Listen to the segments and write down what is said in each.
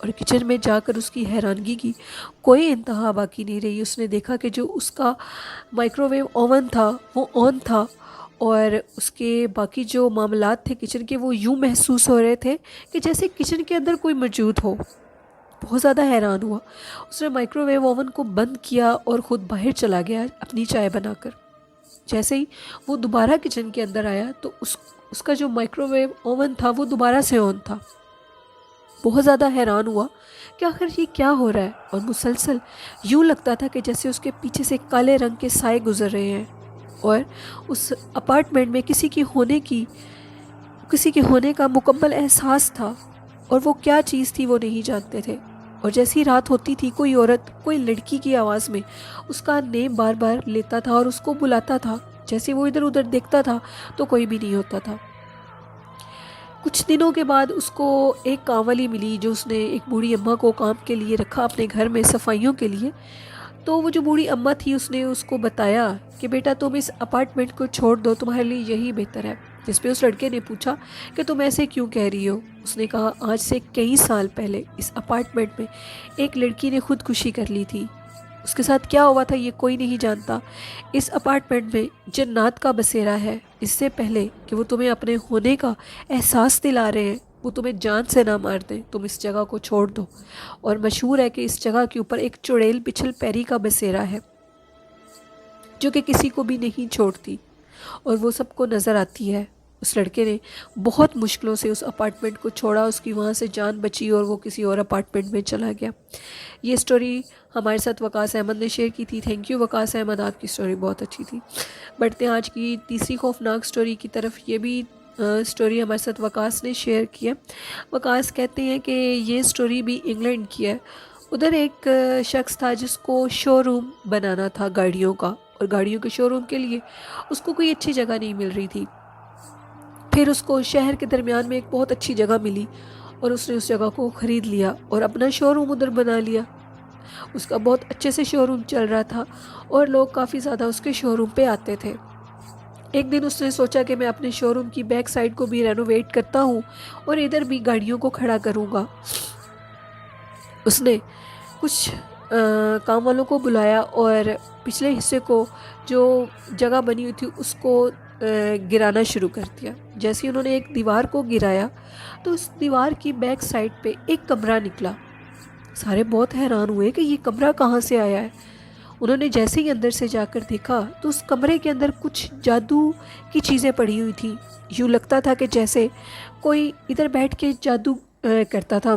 اور کچن میں جا کر اس کی حیرانگی کی کوئی انتہا باقی نہیں رہی۔ اس نے دیکھا کہ جو اس کا مائکرو ویو اوون تھا وہ آن تھا، اور اس کے باقی جو معاملات تھے کچن کے وہ یوں محسوس ہو رہے تھے کہ جیسے کچن کے اندر کوئی موجود ہو۔ بہت زیادہ حیران ہوا۔ اس نے مائکرو ویو اوون کو بند کیا اور خود باہر چلا گیا اپنی چائے بنا کر۔ جیسے ہی وہ دوبارہ کچن کے اندر آیا تو اس کا جو مائکرو ویو اوون تھا وہ دوبارہ سے آن تھا۔ بہت زیادہ حیران ہوا کہ آخر یہ کیا ہو رہا ہے، اور مسلسل یوں لگتا تھا کہ جیسے اس کے پیچھے سے کالے رنگ کے سائے گزر رہے ہیں، اور اس اپارٹمنٹ میں کسی کے ہونے کا مکمل احساس تھا، اور وہ کیا چیز تھی وہ نہیں جانتے تھے۔ اور جیسی رات ہوتی تھی کوئی عورت کوئی لڑکی کی آواز میں اس کا نیم بار بار لیتا تھا اور اس کو بلاتا تھا۔ جیسے وہ ادھر ادھر دیکھتا تھا تو کوئی بھی نہیں ہوتا تھا۔ کچھ دنوں کے بعد اس کو ایک کام والی ملی، جو اس نے ایک بوڑھی اماں کو کام کے لیے رکھا اپنے گھر میں صفائیوں کے لیے۔ تو وہ جو بوڑھی اماں تھی اس نے اس کو بتایا کہ بیٹا تم اس اپارٹمنٹ کو چھوڑ دو، تمہارے لیے یہی بہتر ہے۔ جس پہ اس لڑکے نے پوچھا کہ تم ایسے کیوں کہہ رہی ہو؟ اس نے کہا آج سے کئی سال پہلے اس اپارٹمنٹ میں ایک لڑکی نے خودکشی کر لی تھی۔ اس کے ساتھ کیا ہوا تھا یہ کوئی نہیں جانتا۔ اس اپارٹمنٹ میں جنات کا بسیرا ہے۔ اس سے پہلے کہ وہ تمہیں اپنے ہونے کا احساس دلا رہے ہیں، وہ تمہیں جان سے نہ مار دیں، تم اس جگہ کو چھوڑ دو۔ اور مشہور ہے کہ اس جگہ کے اوپر ایک چڑیل پچھل پیری کا بسیرا ہے جو کہ کسی کو بھی نہیں چھوڑتی، اور وہ سب کو نظر آتی ہے۔ اس لڑکے نے بہت مشکلوں سے اس اپارٹمنٹ کو چھوڑا، اس کی وہاں سے جان بچی اور وہ کسی اور اپارٹمنٹ میں چلا گیا۔ یہ سٹوری ہمارے ساتھ وقاص احمد نے شیئر کی تھی۔ تھینک یو وقاص احمد، آپ کی سٹوری بہت اچھی تھی۔ بڑھتے ہیں آج کی تیسری خوفناک سٹوری کی طرف۔ یہ بھی سٹوری ہمارے ساتھ وقاص نے شیئر کی ہے۔ وقاص کہتے ہیں کہ یہ سٹوری بھی انگلینڈ کی ہے۔ ادھر ایک شخص تھا جس کو شو روم بنانا تھا گاڑیوں کا، اور گاڑیوں کے شو روم کے لیے اس کو کوئی اچھی جگہ نہیں مل رہی تھی۔ پھر اس کو شہر کے درمیان میں ایک بہت اچھی جگہ ملی، اور اس نے اس جگہ کو خرید لیا اور اپنا شو روم ادھر بنا لیا۔ اس کا بہت اچھے سے شو روم چل رہا تھا، اور لوگ کافی زیادہ اس کے شو روم پہ آتے تھے۔ ایک دن اس نے سوچا کہ میں اپنے شو روم کی بیک سائڈ کو بھی رینوویٹ کرتا ہوں اور ادھر بھی گاڑیوں کو کھڑا کروں گا۔ اس نے کچھ کام والوں کو بلایا اور پچھلے حصے کو جو جگہ بنی ہوئی تھی اس کو گرانا شروع کر دیا۔ جیسے انہوں نے ایک دیوار کو گرایا تو اس دیوار کی بیک سائڈ پہ ایک کمرہ نکلا۔ سارے بہت حیران ہوئے کہ یہ کمرہ کہاں سے آیا ہے۔ انہوں نے جیسے ہی اندر سے جا کر دیکھا تو اس کمرے کے اندر کچھ جادو کی چیزیں پڑی ہوئی تھیں۔ یوں لگتا تھا کہ جیسے کوئی ادھر بیٹھ کے جادو کرتا تھا۔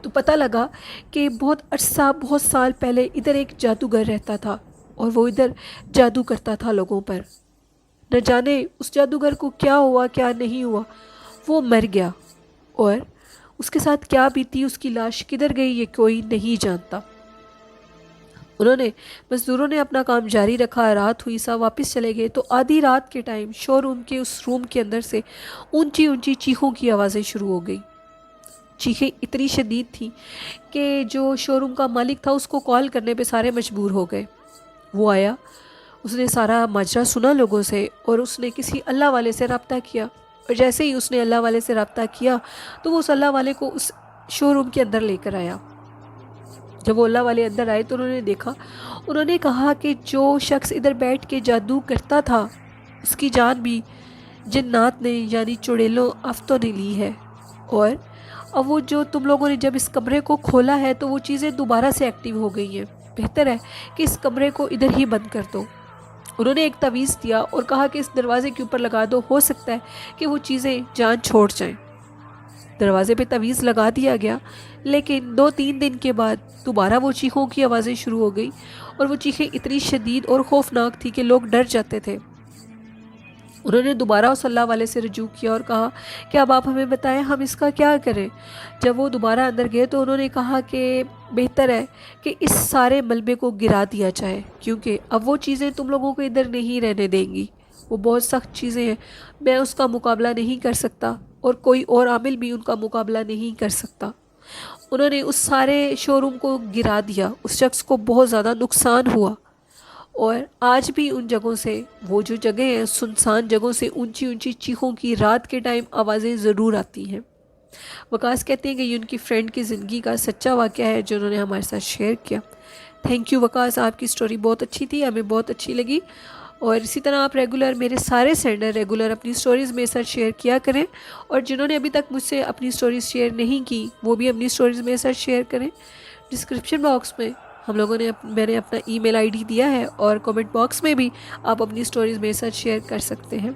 تو پتہ لگا کہ بہت عرصہ بہت سال پہلے ادھر ایک جادوگر رہتا تھا، اور وہ ادھر جادو کرتا تھا لوگوں پر۔ نہ جانے اس جادوگر کو کیا ہوا کیا نہیں ہوا، وہ مر گیا، اور اس کے ساتھ کیا بیتی، اس کی لاش کدھر گئی یہ کوئی نہیں جانتا۔ مزدوروں نے اپنا کام جاری رکھا۔ رات ہوئی سا واپس چلے گئے تو آدھی رات کے ٹائم شو روم کے اس روم کے اندر سے اونچی اونچی چیخوں کی آوازیں شروع ہو گئی۔ چیخیں اتنی شدید تھیں کہ جو شو روم کا مالک تھا اس کو کال کرنے پہ سارے مجبور ہو گئے۔ وہ آیا، اس نے سارا ماجرا سنا لوگوں سے، اور اس نے کسی اللہ والے سے رابطہ کیا، اور جیسے ہی اس نے اللہ والے سے رابطہ کیا تو وہ اس اللہ والے کو اس شو روم کے اندر لے کر آیا۔ جب وہ اللہ والے اندر آئے تو انہوں نے کہا کہ جو شخص ادھر بیٹھ کے جادو کرتا تھا اس کی جان بھی جنات نے یعنی چڑیلوں آفتوں نے لی ہے، اور اب وہ جو تم لوگوں نے جب اس کمرے کو کھولا ہے تو وہ چیزیں دوبارہ سے ایکٹیو ہو گئی ہیں، بہتر ہے کہ اس کمرے کو ادھر ہی بند کر دو۔ انہوں نے ایک تعویذ دیا اور کہا کہ اس دروازے کے اوپر لگا دو، ہو سکتا ہے کہ وہ چیزیں جان چھوڑ جائیں۔ دروازے پہ تعویذ لگا دیا گیا، لیکن 2-3 دن کے بعد دوبارہ وہ چیخوں کی آوازیں شروع ہو گئی، اور وہ چیخیں اتنی شدید اور خوفناک تھی کہ لوگ ڈر جاتے تھے۔ انہوں نے دوبارہ اس اللہ والے سے رجوع کیا اور کہا کہ اب آپ ہمیں بتائیں ہم اس کا کیا کریں۔ جب وہ دوبارہ اندر گئے تو انہوں نے کہا کہ بہتر ہے کہ اس سارے ملبے کو گرا دیا جائے، کیونکہ اب وہ چیزیں تم لوگوں کو ادھر نہیں رہنے دیں گی، وہ بہت سخت چیزیں ہیں، میں اس کا مقابلہ نہیں کر سکتا، اور کوئی اور عامل بھی ان کا مقابلہ نہیں کر سکتا۔ انہوں نے اس سارے شو روم کو گرا دیا۔ اس شخص کو بہت زیادہ نقصان ہوا، اور آج بھی ان جگہوں سے، وہ جو جگہیں ہیں سنسان جگہوں سے، اونچی اونچی چیخوں کی رات کے ٹائم آوازیں ضرور آتی ہیں۔ وقاص کہتے ہیں کہ یہ ان کی فرینڈ کی زندگی کا سچا واقعہ ہے جو انہوں نے ہمارے ساتھ شیئر کیا۔ تھینک یو وقاص، آپ کی سٹوری بہت اچھی تھی، ہمیں بہت اچھی لگی۔ اور اسی طرح آپ ریگولر، میرے سارے سینڈر ریگولر اپنی سٹوریز میرے ساتھ شیئر کیا کریں، اور جنہوں نے ابھی تک مجھ سے اپنی سٹوریز شیئر نہیں کی وہ بھی اپنی سٹوریز میرے ساتھ شیئر کریں۔ ڈسکرپشن باکس میں میں نے اپنا ای میل آئی ڈی دیا ہے، اور کومنٹ باکس میں بھی آپ اپنی سٹوریز میرے ساتھ شیئر کر سکتے ہیں۔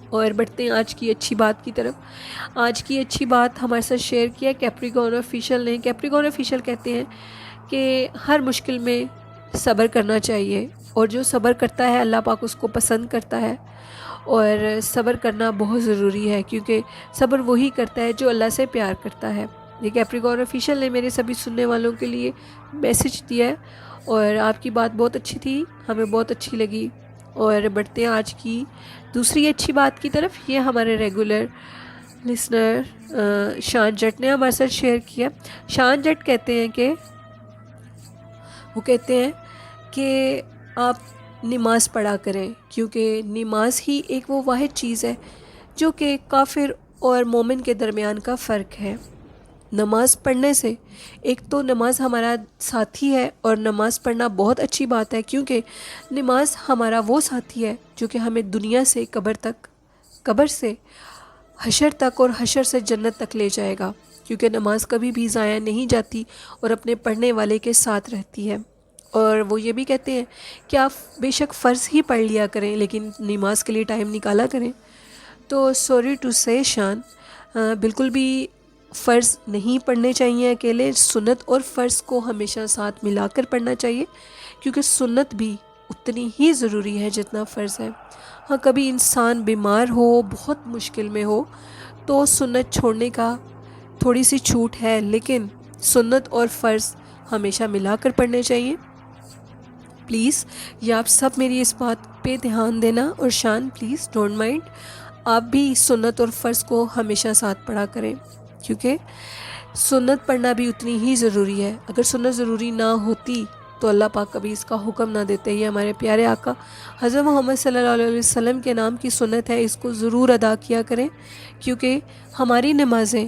اور بڑھتے ہیں آج کی اچھی بات کی طرف۔ آج کی اچھی بات ہمارے ساتھ شیئر کیا کیپریکارن آفیشیل نے۔ کیپریکارن آفیشیل کہتے ہیں کہ ہر مشکل میں صبر کرنا چاہیے، اور جو صبر کرتا ہے اللہ پاک اس کو پسند کرتا ہے، اور صبر کرنا بہت ضروری ہے، کیونکہ صبر وہی کرتا ہے جو اللہ سے پیار کرتا ہے۔ یہ کیپریکارن آفیشیل نے میرے سبھی سننے والوں کے لیے میسج دیا ہے، اور آپ کی بات بہت اچھی تھی، ہمیں بہت اچھی لگی۔ اور بڑھتے ہیں آج کی دوسری اچھی بات کی طرف۔ یہ ہمارے ریگولر لسنر شان جٹ نے ہمارے ساتھ شیئر کیا۔ شان جٹ کہتے ہیں کہ آپ نماز پڑھا کریں، کیونکہ نماز ہی ایک وہ واحد چیز ہے جو کہ کافر اور مومن کے درمیان کا فرق ہے۔ نماز پڑھنے سے، ایک تو نماز ہمارا ساتھی ہے، اور نماز پڑھنا بہت اچھی بات ہے، کیونکہ نماز ہمارا وہ ساتھی ہے جو کہ ہمیں دنیا سے قبر سے حشر تک، اور حشر سے جنت تک لے جائے گا، کیونکہ نماز کبھی بھی ضائع نہیں جاتی اور اپنے پڑھنے والے کے ساتھ رہتی ہے۔ اور وہ یہ بھی کہتے ہیں کہ آپ بے شک فرض ہی پڑھ لیا کریں، لیکن نماز کے لیے ٹائم نکالا کریں۔ تو سوری ٹو سے شان، بالکل بھی فرض نہیں پڑھنے چاہیے اکیلے، سنت اور فرض کو ہمیشہ ساتھ ملا کر پڑھنا چاہیے، کیونکہ سنت بھی اتنی ہی ضروری ہے جتنا فرض ہے۔ ہاں، کبھی انسان بیمار ہو، بہت مشکل میں ہو، تو سنت چھوڑنے کا تھوڑی سی چھوٹ ہے، لیکن سنت اور فرض ہمیشہ ملا کر پڑھنے چاہیے۔ پلیز یہ آپ سب میری اس بات پہ دھیان دینا، اور شان پلیز ڈونٹ مائنڈ، آپ بھی سنت اور فرض کو ہمیشہ ساتھ پڑھا کریں، کیونکہ سنت پڑھنا بھی اتنی ہی ضروری ہے۔ اگر سنت ضروری نہ ہوتی تو اللہ پاک کبھی اس کا حکم نہ دیتے۔ یہ ہمارے پیارے آقا حضرت محمد صلی اللہ علیہ وسلم کے نام کی سنت ہے، اس کو ضرور ادا کیا کریں، کیونکہ ہماری نمازیں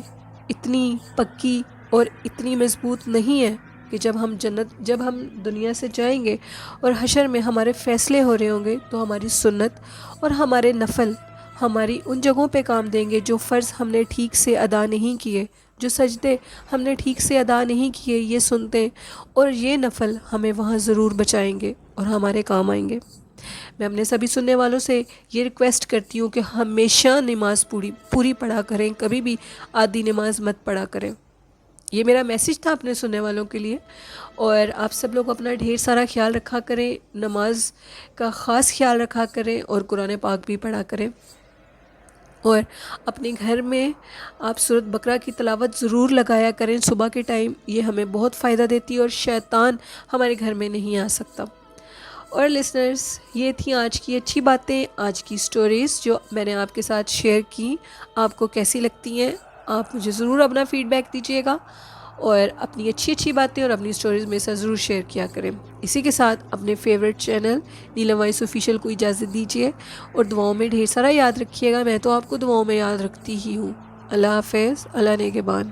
اتنی پکی اور اتنی مضبوط نہیں ہیں کہ جب ہم دنیا سے جائیں گے اور حشر میں ہمارے فیصلے ہو رہے ہوں گے، تو ہماری سنت اور ہمارے نفل ہماری ان جگہوں پہ کام دیں گے جو فرض ہم نے ٹھیک سے ادا نہیں کیے، جو سجدے ہم نے ٹھیک سے ادا نہیں کیے، یہ سنتے اور یہ نفل ہمیں وہاں ضرور بچائیں گے اور ہمارے کام آئیں گے۔ میں اپنے سبھی سننے والوں سے یہ ریکویسٹ کرتی ہوں کہ ہمیشہ نماز پوری پڑھا کریں، کبھی بھی آدھی نماز مت پڑھا کریں۔ یہ میرا میسج تھا اپنے سننے والوں کے لیے، اور آپ سب لوگ اپنا ڈھیر سارا خیال رکھا کریں، نماز کا خاص خیال رکھا کریں، اور قرآن پاک بھی پڑھا کریں، اور اپنے گھر میں آپ سورۃ بقرہ کی تلاوت ضرور لگایا کریں صبح کے ٹائم، یہ ہمیں بہت فائدہ دیتی ہے اور شیطان ہمارے گھر میں نہیں آ سکتا۔ اور لسنرز، یہ تھیں آج کی اچھی باتیں، آج کی سٹوریز جو میں نے آپ کے ساتھ شیئر کی۔ آپ کو کیسی لگتی ہیں؟ آپ مجھے ضرور اپنا فیڈ بیک دیجیے گا، اور اپنی اچھی باتیں اور اپنی سٹوریز میرے ساتھ ضرور شیئر کیا کریں۔ اسی کے ساتھ اپنے فیورٹ چینل نیلم وائس آفیشیل کو اجازت دیجیے، اور دعاؤں میں ڈھیر سارا یاد رکھیے گا۔ میں تو آپ کو دعاؤں میں یاد رکھتی ہی ہوں۔ اللہ حافظ، اللہ نگہبان۔